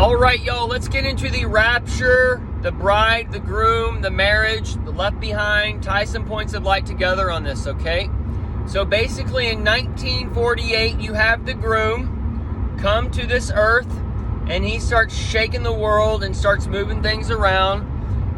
All right, y'all, let's get into the rapture, the bride, the groom, the marriage, the left behind, tie some points of light together on this, okay? So basically in 1948, you have the groom come to this earth, and he starts shaking the world and starts moving things around,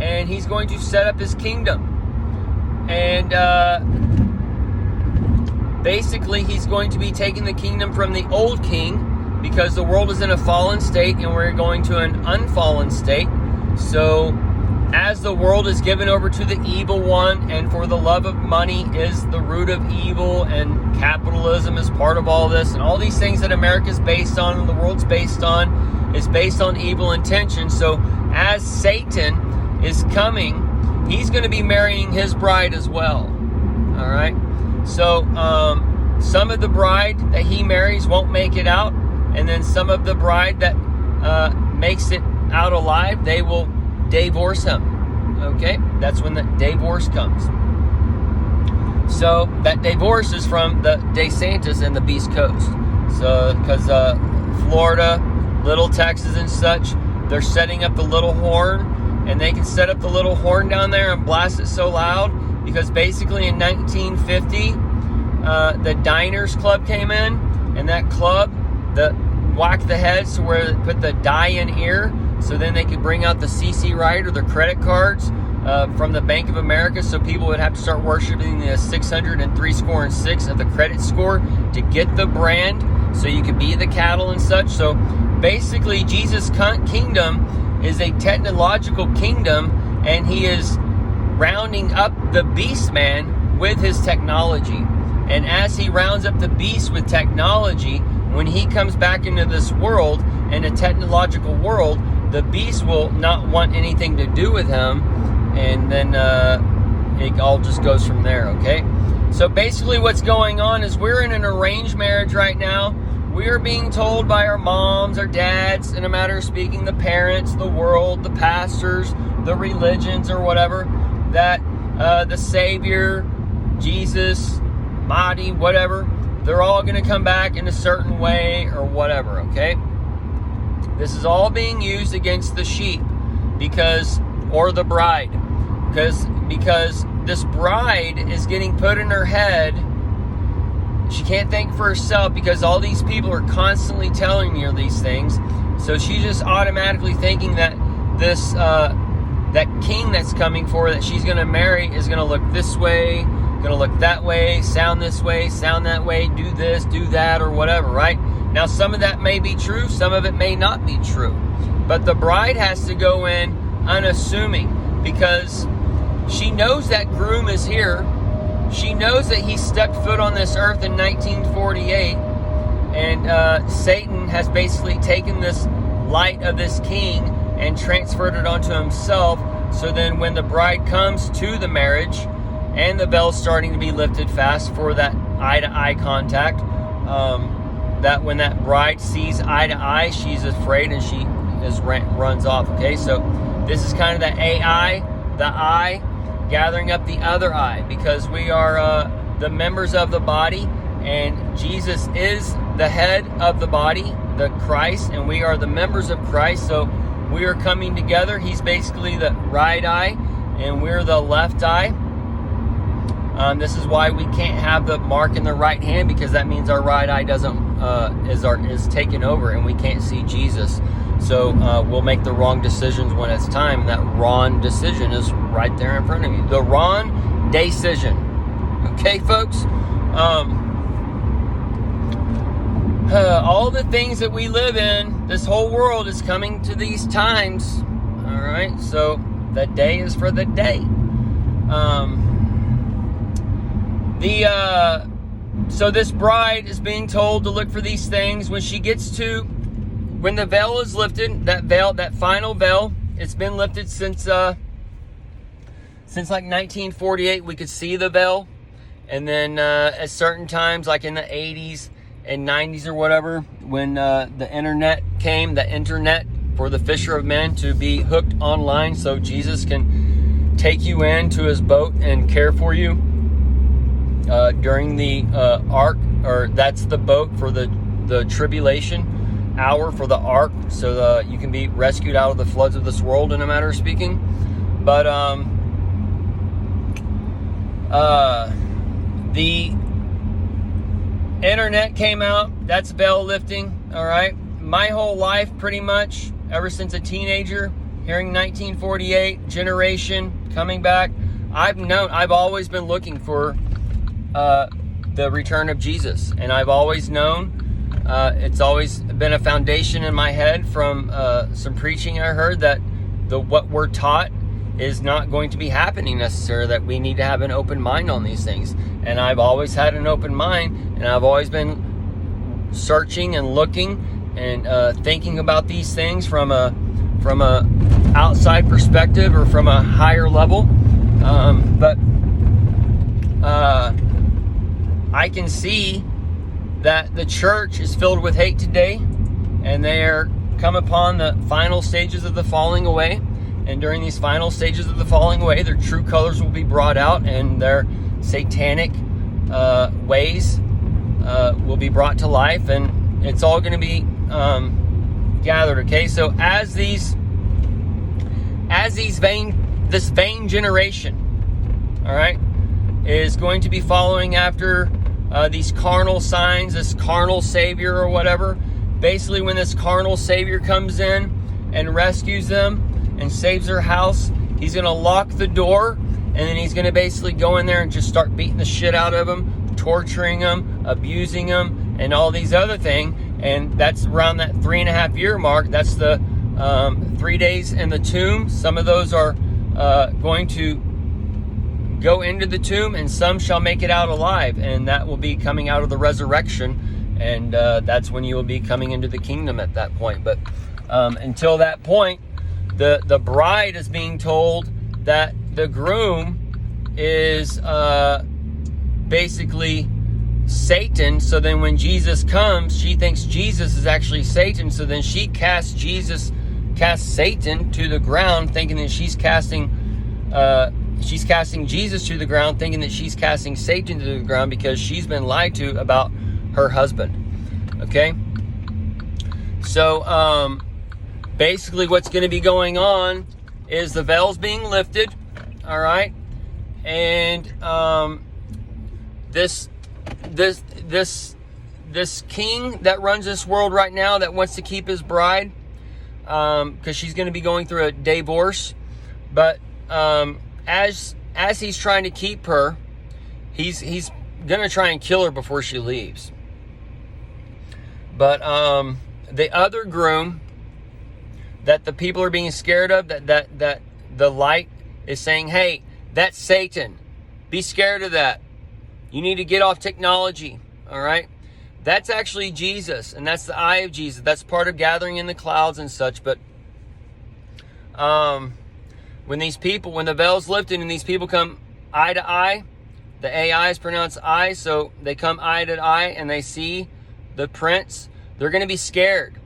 and he's going to set up his kingdom. And basically he's going to be taking the kingdom from the old king, because the world is in a fallen state and we're going to an unfallen state. So as the world is given over to the evil one, and for the love of money is the root of evil, and capitalism is part of all this, and all these things that America's based on and the world's based on is based on evil intention. So as Satan is coming, he's going to be marrying his bride as well. All right. So some of the bride that he marries won't make it out. And then some of the bride that makes it out alive, they will divorce him. Okay? That's when the divorce comes. So that divorce is from the DeSantis and the Beast Coast. So, because Florida, Little Texas and such, they're setting up the little horn. And they can set up the little horn down there and blast it so loud. Because basically in 1950, the Diners Club came in. And that club, whack the heads to where they put the die in ear, so then they could bring out the CC Ride or their credit cards from the Bank of America, so people would have to start worshiping the 603 score and 6 of the credit score to get the brand, so you could be the cattle and such. So basically Jesus' kingdom is a technological kingdom, and he is rounding up the beast man with his technology. And as he rounds up the beast with technology, when he comes back into this world, in a technological world, the beast will not want anything to do with him, and then it all just goes from there, okay? So basically what's going on is we're in an arranged marriage right now. We are being told by our moms, our dads, in a matter of speaking, the parents, the world, the pastors, the religions or whatever, that the Savior, Jesus, Mahdi, whatever, they're all going to come back in a certain way or whatever, okay? This is all being used against the sheep, or the bride, because this bride is getting put in her head. She can't think for herself because all these people are constantly telling her these things. So she's just automatically thinking that this that king that's coming for her, that she's going to marry, is going to look this way, going to look that way, sound this way, sound that way, do this, do that, or whatever, right? Now, some of that may be true, some of it may not be true. But the bride has to go in unassuming, because she knows that groom is here. She knows that he stepped foot on this earth in 1948, and Satan has basically taken this light of this king and transferred it onto himself. So then when the bride comes to the marriage, and the bell's starting to be lifted fast for that eye-to-eye contact, that when that bride sees eye-to-eye, she's afraid and she runs off, okay? So this is kind of the AI, the eye, gathering up the other eye, because we are the members of the body, and Jesus is the head of the body, the Christ, and we are the members of Christ. So we are coming together. He's basically the right eye, and we're the left eye. This is why we can't have the mark in the right hand, because that means our right eye is taken over, and we can't see Jesus. So we'll make the wrong decisions when it's time. And that wrong decision is right there in front of you. The wrong decision. Okay, folks? All the things that we live in, this whole world is coming to these times. All right? So the day is for the day. So this bride is being told to look for these things. When the veil is lifted, that final veil, it's been lifted since like 1948, we could see the veil. And then at certain times, like in the 80s and 90s or whatever, when the internet came, the internet for the fisher of men to be hooked online, so Jesus can take you into his boat and care for you during the ark, or that's the boat for the tribulation. hour for the ark, so you can be rescued out of the floods of this world, in a matter of speaking. But the internet came out. That's veil lifting. All right, my whole life, pretty much ever since a teenager, hearing 1948 generation coming back, I've always been looking for the return of Jesus, and I've always known, it's always been a foundation in my head from some preaching I heard, that what we're taught is not going to be happening necessarily, that we need to have an open mind on these things. And I've always had an open mind, and I've always been searching and looking and thinking about these things from a outside perspective, or from a higher level. But I can see that the church is filled with hate today, and they are come upon the final stages of the falling away. And during these final stages of the falling away, their true colors will be brought out, and their satanic ways will be brought to life, and it's all going to be gathered. Okay, so as this vain generation, all right, is going to be following after these carnal signs, this carnal savior or whatever. Basically, when this carnal savior comes in and rescues them and saves their house, he's going to lock the door, and then he's going to basically go in there and just start beating the shit out of them, torturing them, abusing them, and all these other things. And that's around that 3.5 year mark. That's the 3 days in the tomb. Some of those are going to go into the tomb, and some shall make it out alive, and that will be coming out of the resurrection, and that's when you will be coming into the kingdom at that point. But until that point, the bride is being told that the groom is basically Satan. So then when Jesus comes, she thinks Jesus is actually Satan. So then she casts Satan to the ground, thinking that she's casting Jesus to the ground, thinking that she's casting Satan to the ground, because she's been lied to about her husband. Okay? So basically what's going to be going on is the veil's being lifted, all right? And this king that runs this world right now, that wants to keep his bride, because she's going to be going through a divorce, but as he's trying to keep her, he's going to try and kill her before she leaves. But the other groom that the people are being scared of, that the light is saying, hey, that's Satan. Be scared of that. You need to get off technology, all right? That's actually Jesus, and that's the eye of Jesus. That's part of gathering in the clouds and such. But when the veil's lifted and these people come eye to eye, the AI is pronounced eye, so they come eye to eye and they see the prince, they're going to be scared,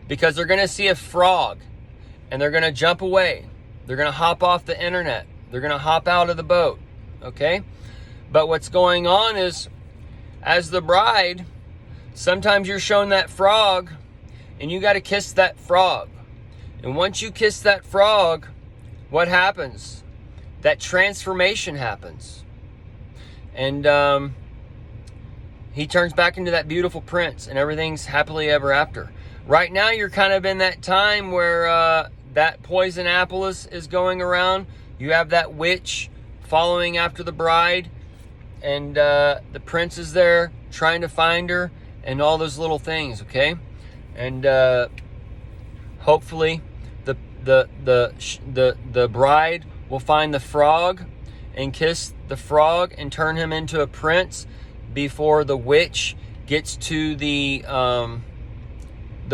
because they're going to see a frog, and they're going to jump away. They're going to hop off the internet. They're going to hop out of the boat, okay? But what's going on is, as the bride, sometimes you're shown that frog, and you got to kiss that frog. And once you kiss that frog, what happens? That transformation happens. And he turns back into that beautiful prince, and everything's happily ever after. Right now, you're kind of in that time where that poison apple is going around. You have that witch following after the bride, and the prince is there trying to find her, and all those little things, okay? And hopefully the bride will find the frog and kiss the frog and turn him into a prince before the witch gets to the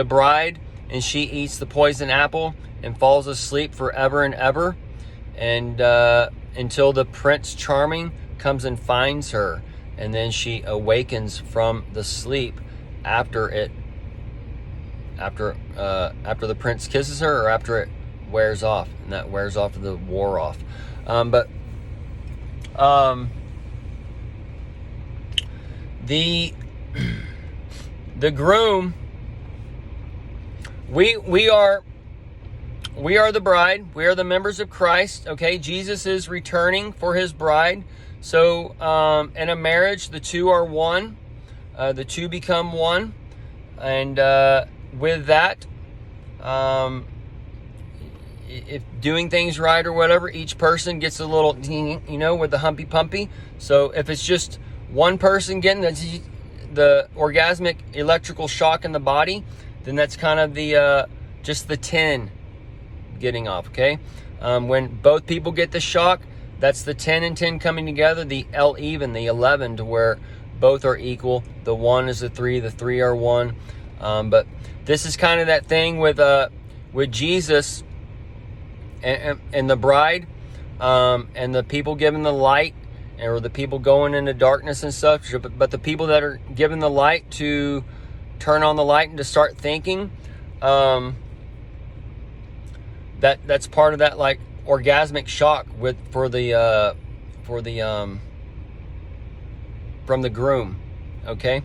bride, and she eats the poison apple and falls asleep forever and ever, and until the Prince Charming comes and finds her, and then she awakens from the sleep after the prince kisses her, or after it wears off, and that wears off the war off. But the groom we are the bride. We are the members of Christ. Okay, Jesus is returning for his bride. So in a marriage, the two are one. The two become one, and with that, if doing things right or whatever, each person gets a little, with the humpy pumpy. So if it's just one person getting the orgasmic electrical shock in the body, then that's kind of the just the 10 getting off. Okay, when both people get the shock, that's the 10 and 10 coming together. The L even, the 11, to where both are equal. The 1 is the 3. The 3 are 1. But this is kind of that thing with Jesus and the bride, and the people given the light, or the people going into darkness and stuff. But the people that are given the light to turn on the light and to start thinking, that's part of that, like, orgasmic shock from the groom. Okay,